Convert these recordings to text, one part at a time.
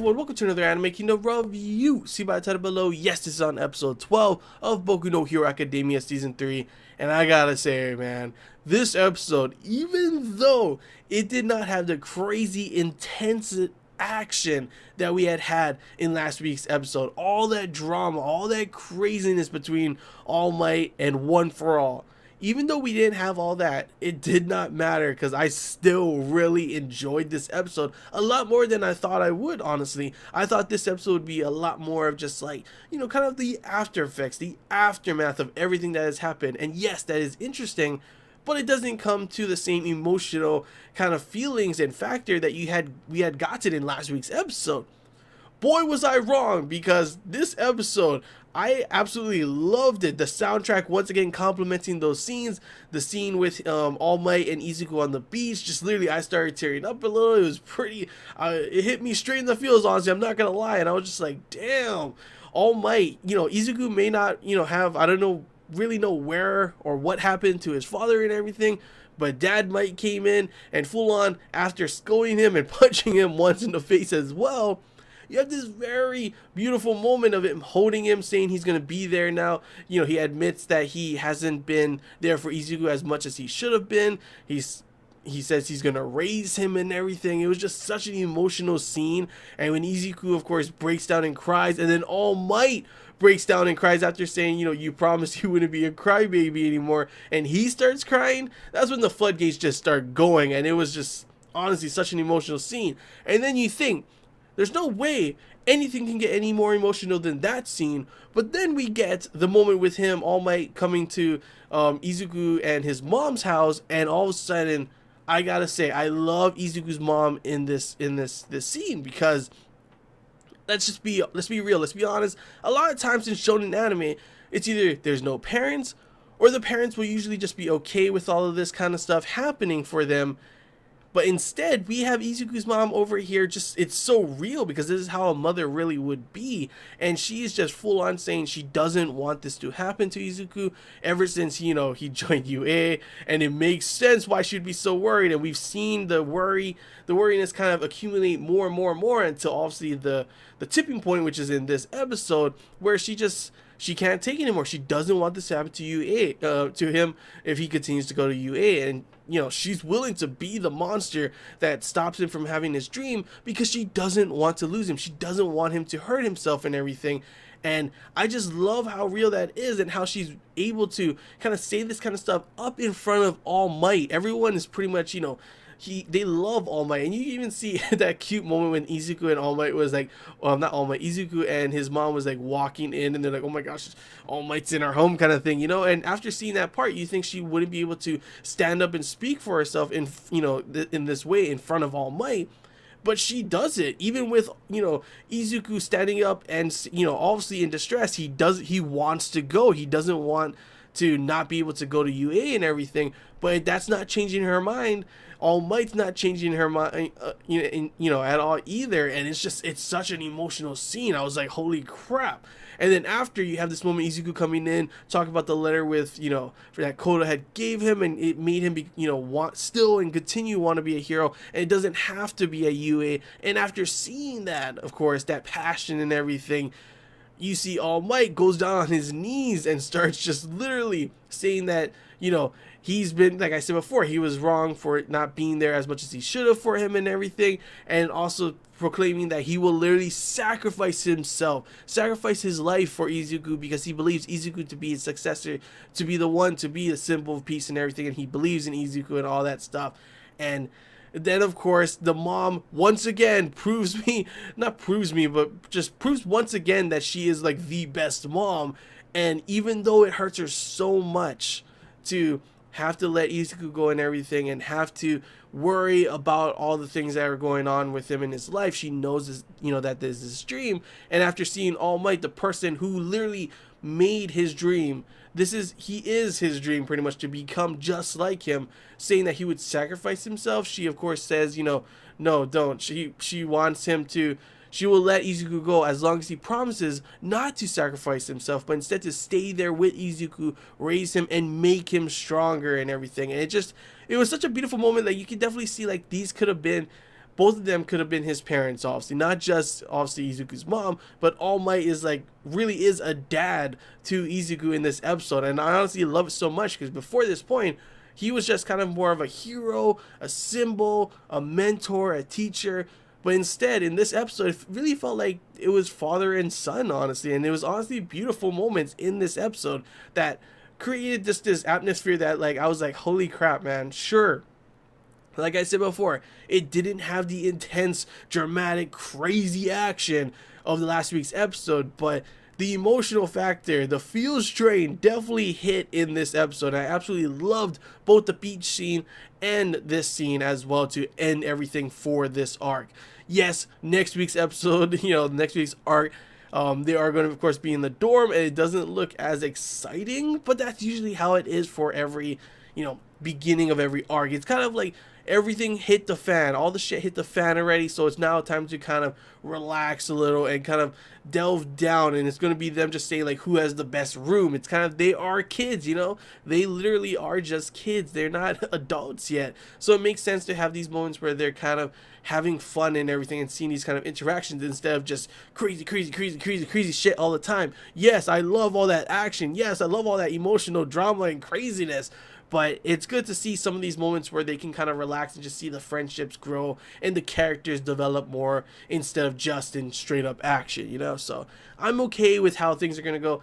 everyone, welcome to another Anime Kingdom review. See by the title below, yes, this is on episode 12 of Boku no Hero Academia Season 3. And I gotta say, man, this episode, even though it did not have the crazy intense action that we had in last week's episode, all that drama, all that craziness between All Might and One for All, even though we didn't have all that, it did not matter because I still really enjoyed this episode a lot more than I thought I would, honestly. I thought this episode would be a lot more of just like, kind of the after effects, the aftermath of everything that has happened. And yes, that is interesting, but it doesn't come to the same emotional kind of feelings and factor that we had gotten in last week's episode. Boy, was I wrong, because this episode, I absolutely loved it. The soundtrack, once again, complimenting those scenes. The scene with All Might and Izuku on the beach, just literally, I started tearing up a little. It was pretty, it hit me straight in the feels, honestly. I'm not going to lie. And I was just like, damn, All Might, Izuku may not, have, I don't know, really know where or what happened to his father and everything. But Dad Might came in and full on, after scolding him and punching him once in the face as well, you have this very beautiful moment of him holding him, saying he's going to be there now. He admits that he hasn't been there for Izuku as much as he should have been. He says he's going to raise him and everything. It was just such an emotional scene. And when Izuku, of course, breaks down and cries, and then All Might breaks down and cries after saying, you promised you wouldn't be a crybaby anymore, and he starts crying, that's when the floodgates just start going. And it was just, honestly, such an emotional scene. And then you think, there's no way anything can get any more emotional than that scene. But then we get the moment with him, All Might, coming to Izuku and his mom's house, and all of a sudden, I gotta say, I love Izuku's mom in this scene, because let's be real, let's be honest. A lot of times in shonen anime, it's either there's no parents, or the parents will usually just be okay with all of this kind of stuff happening for them. But instead, we have Izuku's mom over here, just, it's so real, because this is how a mother really would be. And she's just full on saying she doesn't want this to happen to Izuku ever since, he joined UA. And it makes sense why she'd be so worried. And we've seen the worriness kind of accumulate more and more and more until obviously the tipping point, which is in this episode, where she can't take it anymore. She doesn't want this to happen to UA, to him, if he continues to go to UA. And she's willing to be the monster that stops him from having his dream, because she doesn't want to lose him. She doesn't want him to hurt himself and everything. And I just love how real that is, and how she's able to kind of say this kind of stuff up in front of All Might. Everyone is pretty much, they love All Might. And you even see that cute moment when Izuku and All Might was like, well, not All Might, Izuku and his mom was like walking in, and they're like, oh my gosh, All Might's in our home, kind of thing, And after seeing that part, you think she wouldn't be able to stand up and speak for herself in, in this way in front of All Might. But she does it, even with, Izuku standing up and, obviously in distress. He wants to go. He doesn't want to not be able to go to UA and everything, but that's not changing her mind. All Might's not changing her mind, at all either. And it's such an emotional scene. I was like, holy crap. And then after, you have this moment, Izuku coming in, talking about the letter with, for that Koda had gave him, and it made him be, want still and continue want to be a hero, and it doesn't have to be a UA. And after seeing that, of course, that passion and everything, you see All Might goes down on his knees and starts just literally saying that, he's been, like I said before, he was wrong for not being there as much as he should have for him and everything. And also proclaiming that he will literally sacrifice himself, sacrifice his life for Izuku, because he believes Izuku to be his successor, to be the one to be a symbol of peace and everything. And he believes in Izuku and all that stuff. And then, of course, the mom once again proves but just proves once again that she is like the best mom. And even though it hurts her so much to have to let Izuku go and everything, and have to worry about all the things that are going on with him in his life, she knows this, that there's this dream. And after seeing All Might, the person who literally made his dream, he is his dream pretty much, to become just like him, saying that he would sacrifice himself. She of course says, no, don't. She wants him to, she will let Izuku go as long as he promises not to sacrifice himself, but instead to stay there with Izuku, raise him, and make him stronger and everything. And it was such a beautiful moment that you can definitely see, like, these could have been both of them could have been his parents, obviously, not just obviously Izuku's mom, but All Might is like really is a dad to Izuku in this episode. And I honestly love it so much because before this point, he was just kind of more of a hero, a symbol, a mentor, a teacher. But instead, in this episode, it really felt like it was father and son, honestly. And it was honestly beautiful moments in this episode that created just this atmosphere that, like, I was like, holy crap, man. Sure, like I said before, it didn't have the intense, dramatic, crazy action of the last week's episode, but the emotional factor, the feel strain definitely hit in this episode. I absolutely loved both the beach scene and this scene as well to end everything for this arc. Yes, next week's episode, next week's arc, they are going to, of course, be in the dorm, and it doesn't look as exciting, but that's usually how it is for every, beginning of every arc. It's kind of like everything hit the fan, all the shit hit the fan already, so it's now time to kind of relax a little and kind of delve down, and it's going to be them just saying like who has the best room. It's kind of, they are kids, they literally are just kids, they're not adults yet, so it makes sense to have these moments where they're kind of having fun and everything and seeing these kind of interactions instead of just crazy shit all the time. Yes, I love all that action, yes, I love all that emotional drama and craziness, but it's good to see some of these moments where they can kind of relax and just see the friendships grow and the characters develop more instead of just in straight up action, So I'm okay with how things are going to go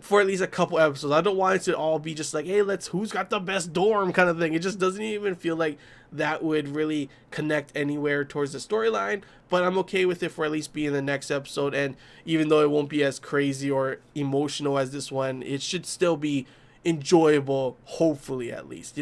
for at least a couple episodes. I don't want it to all be just like, hey, who's got the best dorm kind of thing. It just doesn't even feel like that would really connect anywhere towards the storyline, but I'm okay with it for at least being the next episode. And even though it won't be as crazy or emotional as this one, it should still be enjoyable, hopefully, at least,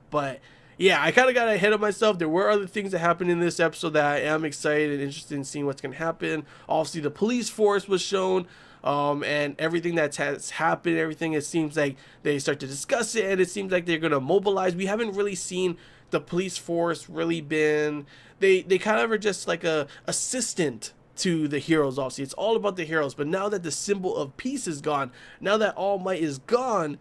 but yeah, I kind of got ahead of myself. There were other things that happened in this episode that I am excited and interested in seeing what's going to happen. Obviously, the police force was shown, and everything that has happened, everything, it seems like they start to discuss it, and it seems like they're going to mobilize. We haven't really seen the police force really been, they kind of are just like a assistant to the heroes. Obviously, it's all about the heroes, but now that the symbol of peace is gone, now that All Might is gone,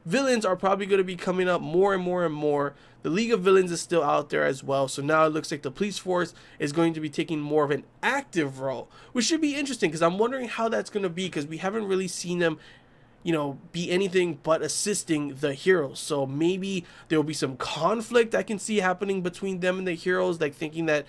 villains are probably going to be coming up more and more and more. The League of Villains is still out there as well, so now it looks like the police force is going to be taking more of an active role, which should be interesting because I'm wondering how that's going to be, because we haven't really seen them be anything but assisting the heroes. So maybe there will be some conflict I can see happening between them and the heroes, like thinking that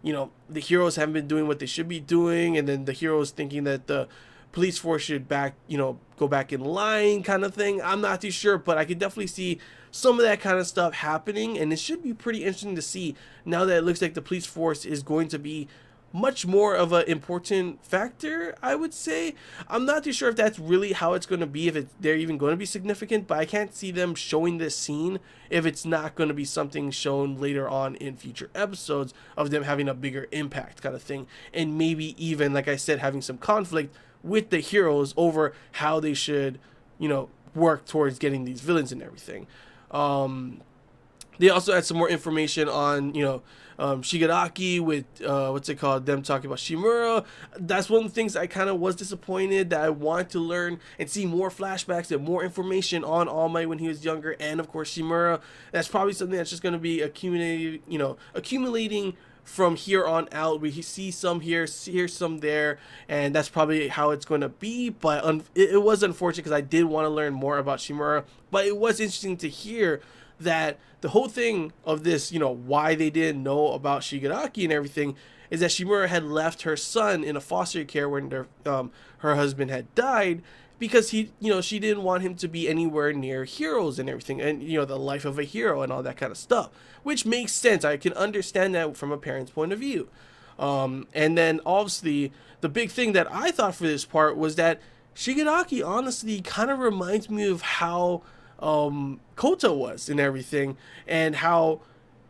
the heroes haven't been doing what they should be doing, and then the heroes thinking that the police force should go back in line kind of thing. I'm not too sure, but I could definitely see some of that kind of stuff happening, and it should be pretty interesting to see now that it looks like the police force is going to be much more of an important factor, I would say. I'm not too sure if that's really how it's going to be, if they're even going to be significant, but I can't see them showing this scene if it's not going to be something shown later on in future episodes of them having a bigger impact kind of thing, and maybe even, like I said, having some conflict with the heroes over how they should, work towards getting these villains and everything. They also had some more information on, Shigaraki with, them talking about Shimura. That's one of the things I kind of was disappointed, that I want to learn and see more flashbacks and more information on All Might when he was younger, and of course Shimura. That's probably something that's just going to be accumulating from here on out. We see some here some there, and that's probably how it's going to be. But it was unfortunate because I did want to learn more about Shimura, but it was interesting to hear that the whole thing of this, why they didn't know about Shigaraki and everything, is that Shimura had left her son in a foster care when her husband had died, because she didn't want him to be anywhere near heroes and everything, and the life of a hero and all that kind of stuff, which makes sense. I can understand that from a parent's point of view. And then obviously the big thing that I thought for this part was that Shigaraki honestly kind of reminds me of how Kota was and everything, and how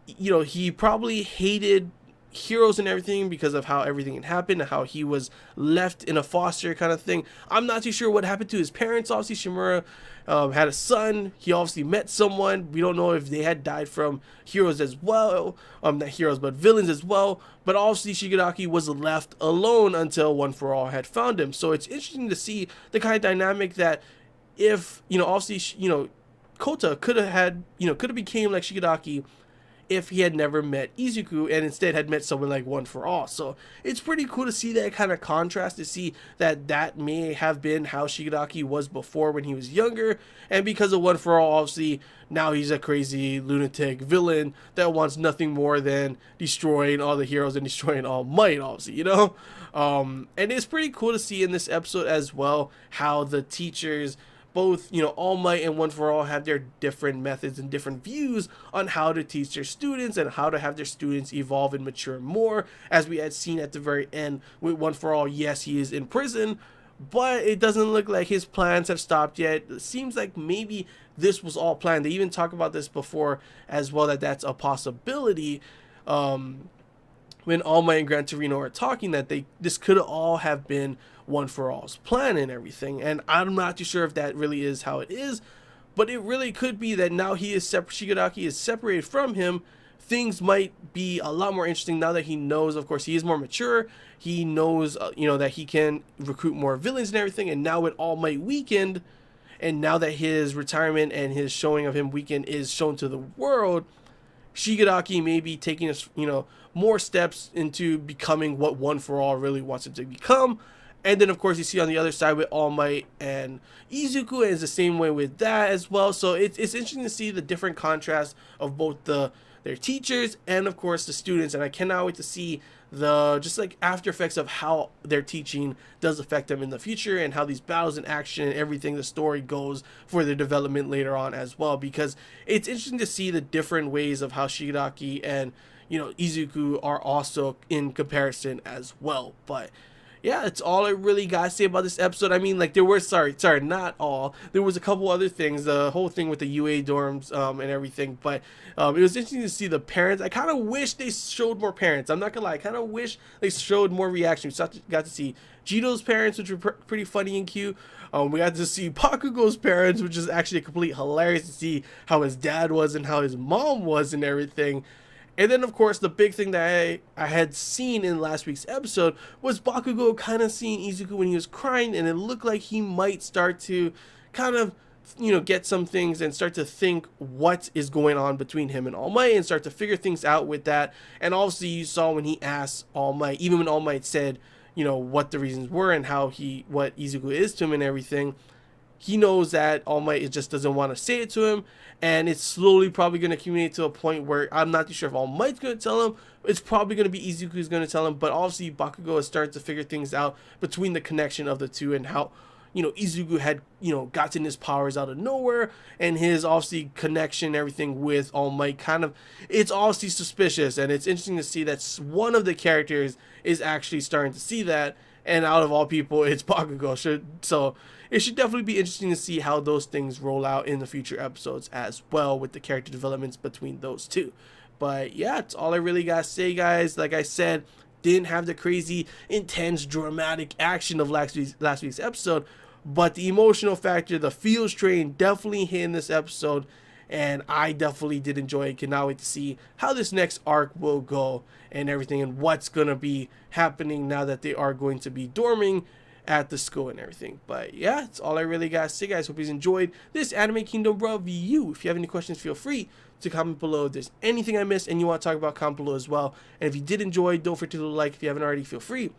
he probably hated heroes and everything because of how everything had happened and how he was left in a foster kind of thing. I'm not too sure what happened to his parents. Obviously Shimura had a son. He obviously met someone. We don't know if they had died from heroes as well, not heroes but villains as well, but obviously Shigaraki was left alone until One For All had found him. So it's interesting to see the kind of dynamic that, if obviously Kota could have became like Shigaraki if he had never met Izuku and instead had met someone like One For All. So it's pretty cool to see that kind of contrast, to see that that may have been how Shigaraki was before when he was younger, and because of One For All, obviously now he's a crazy lunatic villain that wants nothing more than destroying all the heroes and destroying All Might, obviously, you know. And it's pretty cool to see in this episode as well how the teachers, both, you know, All Might and One For All, have their different methods and different views on how to teach their students and how to have their students evolve and mature more, as we had seen at the very end with One For All. Yes, he is in prison, but it doesn't look like his plans have stopped yet. It seems like maybe this was all planned. They even talk about this before as well, that that's a possibility. When All Might and Gran Torino are talking, that this could all have been One For All's plan and everything, and I'm not too sure if that really is how it is, but it really could be that now he is Shigaraki is separated from him. Things might be a lot more interesting now that he knows. Of course, he is more mature. He knows, you know, that he can recruit more villains and everything. And now with All Might weakened, and now that his retirement and his showing of him weakened is shown to the world, Shigaraki may be taking us, you know, more steps into becoming what One For All really wants him to become. And then, of course, you see on the other side with All Might and Izuku, and it's the same way with that as well. So it's interesting to see the different contrast of both their teachers and, of course, the students. And I cannot wait to see the just like after effects of how their teaching does affect them in the future, and how these battles in action and everything, the story goes for their development later on as well. Because it's interesting to see the different ways of how Shigaraki and, you know, Izuku are also in comparison as well. But yeah, that's all I really gotta say about this episode. I mean, like, there were, sorry, not all. There was a couple other things, the whole thing with the UA dorms and everything, but it was interesting to see the parents. I kind of wish they showed more parents. I'm not gonna lie, I kind of wish they showed more reaction. We got to see Jito's parents, which were pretty funny and cute. We got to see Bakugo's parents, which is actually complete hilarious to see how his dad was and how his mom was and everything. And then, of course, the big thing that I had seen in last week's episode was Bakugo kind of seeing Izuku when he was crying, and it looked like he might start to kind of, you know, get some things and start to think what is going on between him and All Might, and start to figure things out with that. And obviously you saw when he asked All Might, even when All Might said, you know, what the reasons were and what Izuku is to him and everything, he knows that All Might just doesn't want to say it to him, and it's slowly probably going to accumulate to a point where I'm not too sure if All Might's going to tell him. It's probably going to be Izuku who's going to tell him, but obviously Bakugo is starting to figure things out between the connection of the two, and how, you know, Izuku had, you know, gotten his powers out of nowhere, and his obviously connection and everything with All Might kind of, it's obviously suspicious, and it's interesting to see that one of the characters is actually starting to see that, and out of all people, it's Bakugo. So it should definitely be interesting to see how those things roll out in the future episodes as well, with the character developments between those two. But yeah, that's all I really gotta say, guys. Like I said, didn't have the crazy, intense, dramatic action of last week's episode, but the emotional factor, the feels train, definitely hit in this episode, and I definitely did enjoy it. Cannot wait to see how this next arc will go and everything, and what's gonna be happening now that they are going to be dorming at the school and everything. But yeah, that's all I really gotta say, guys. Hope you enjoyed this Anime Kingdom review. If you have any questions, feel free to comment below. If there's anything I missed and you want to talk about, comment below as well. And if you did enjoy, don't forget to like. If you haven't already, feel free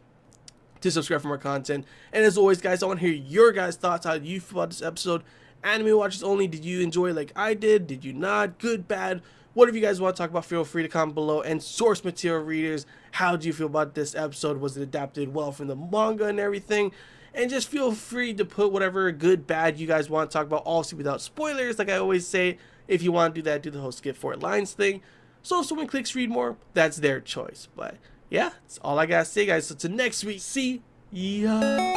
to subscribe for more content. And as always, guys, I want to hear your guys' thoughts. How do you feel about this episode? Anime watchers only, did you enjoy like I did? Did you not? Good, bad? Whatever you guys want to talk about, feel free to comment below. And source material readers, how do you feel about this episode? Was it adapted well from the manga and everything? And just feel free to put whatever good, bad you guys want to talk about, also without spoilers. Like I always say, if you want to do that, do the whole skip 4 lines thing. So if someone clicks read more, that's their choice. But yeah, that's all I gotta say, guys. So to next week, see ya.